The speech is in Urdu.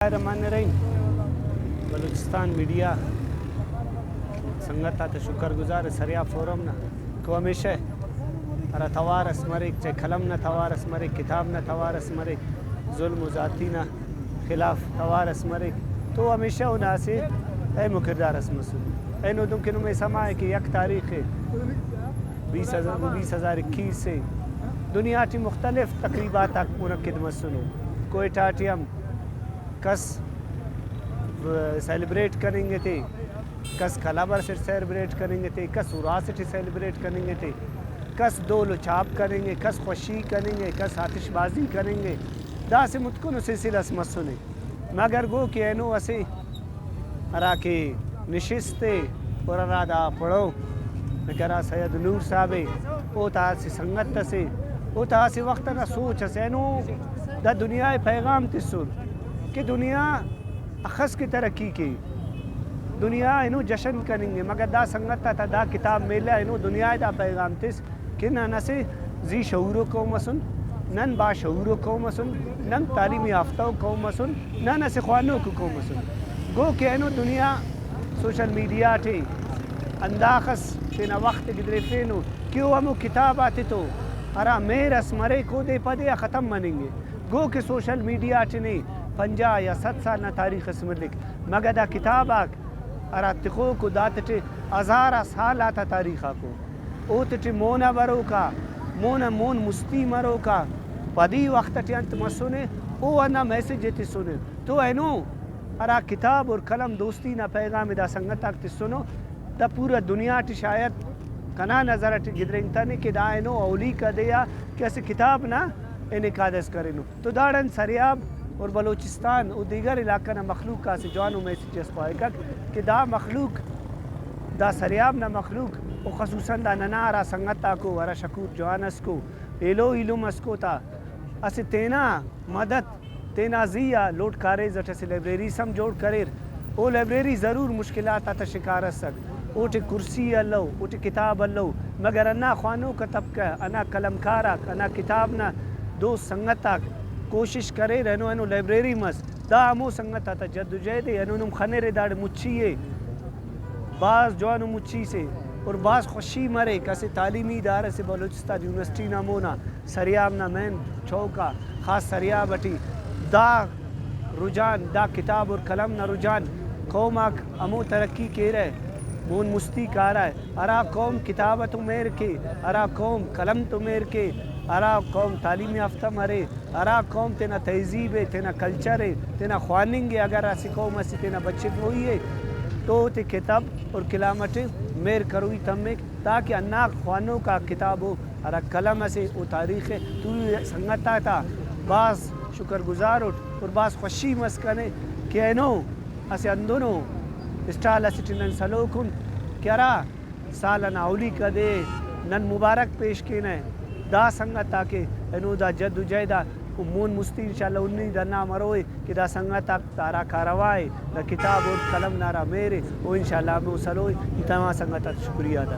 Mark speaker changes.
Speaker 1: الرحمن الرحیم بلوچستان میڈیا سنگت تا شکر گزار سریا فورم نا کو ہمیشہ ارا توارس مرک چے کلم نہ توارس مرک کتاب نہ توارس مرک ظلم و ذاتی نہ خلاف توارس مرک تو ہمیشہ انہا سے اے مکردار اس مسئول اے نو دم کنو میں سما ہے کہ یک تاریخ 2021 سے دنیا کی مختلف تقریبات تک منعقد مسنو کوئٹہ ٹیم کس سیلیبریٹ کریں گے تھے کس کلابر سے سیلیبریٹ کریں گے تھے کس وراسٹی سیلیبریٹ کریں گے تھے کس دول و چاپ کریں گے کس خوشی کریں گے کس آتش بازی کریں گے دا سے متکن سلسلہ مسنے مگر گو کہ اینو اسے ارا کے نشستے اور ارا دا پڑھو مکرہ سید نور صاحب او تا سے سنگت سے او تا سے وقت نہ سوچ سے اینو دا دنیا پیغام تسر کہ دنیا اخذ کی ترقی کی دنیا انو جشن کریں گے مگر دا سنگتا تا دا کتاب میلہ انو دنیا دا پیغام تس کہ نہ سے زی شعورو قوم سن نن با شعورو قوم سن نن تعلیمی یافتہ قوم سن نہ سے خوانوں کو قوم سن گو کہ انو دنیا سوشل میڈیا تھے انداخس تینا وقت گدرے فینو کیوں ہمو کتاب آتے تو ارا میرس مرے کو دے پدے ختم منیں گے گو کہ سوشل میڈیا تھے نہیں 50 یا 7 سال نہ تاریخ اسم لکھ مگر دا کتاب آک ارا تخو کو دات ٹے ہزارہ سال آتا تاریخ کو او تے مونا برو کا مون مستی مرو کا پدی وقت ٹے انت مسونے او انا میسیج تے سنے تو اینو ارا کتاب اور قلم دوستی نہ پیغام دا سنگت آک تے سنو دا پورا دنیا ٹے شاید کنا نظر ٹے گدرنگتا نے کہ دا اینو اولی کا دیا کہ اسے کتاب نہ انہیں قادث کرنو تو داڑن سریاب اور بلوچستان اور دیگر علاقہ نہ مخلوق کا سے جوانوں میں سے جس خواہ کہ دا مخلوق دا سریاب نہ مخلوق و خصوصاً دا ننارا سنگتا کو ورا شکوت جوانس کو ایلو علم اس کو تا اسے تینا مدد تینا زیا لوٹ کارے زٹھ سے لائبریری سم جوڑ کریر او لائبریری ضرور مشکلات آتا شکار سک او ٹے کرسی اللہ او ٹے کتاب اللہ مگر انا خوانوں کا طبقہ انا قلم کارک انا کتاب نہ دوست سنگتاک کوشش کرے رہنو اینو لائبریری مس دا ہمو سنگت آتا جد جہدے اینو نم خنے رے داڑ مچھیے بعض جوانو مچھی سے اور بعض خوشی مرے کسی تعلیمی ادارے سے بلوچستان یونیورسٹی نامونا سریاب نا مین چوکا خاص سریاب اٹی دا رجان دا کتاب اور قلم نا رجان قوم آک ہمو ترقی کے رہے مون مستی کارا ہے ارا قوم کتابت میر کے ارا قوم قلم تو میر کے ارا قوم تعلیم یافتہ مرے ارا قوم تینا تہذیب ہے تینا کلچر ہے تینا خواننگ ہے اگر ایسی قوم ایسی تینا بچے ہوئی ہے تو تے کتاب اور کلامت میر کروئی تمک تاکہ انا خوانوں کا کتاب ہو ارا قلم سے او تاریخ ہے تو سنگتا تھا بعض شکر گزار اٹھ اور بعض خوشی مسکنے کہ اینو اسے اندونو اسٹال ایسی ٹنن سلو کن کیا رہا سالنا اولی کا دے نن مبارک پیش کینے دا سنگت تاکہ انو دا جد و جہدہ مون مستی انشاءاللہ انہی دا نام روئے کہ دا سنگت تاک تارا کاروائے دا کتاب اور قلم نارا میرے وہ انشاءاللہ ہمیں سلوئے اتنا سنگت تاک شکریہ دا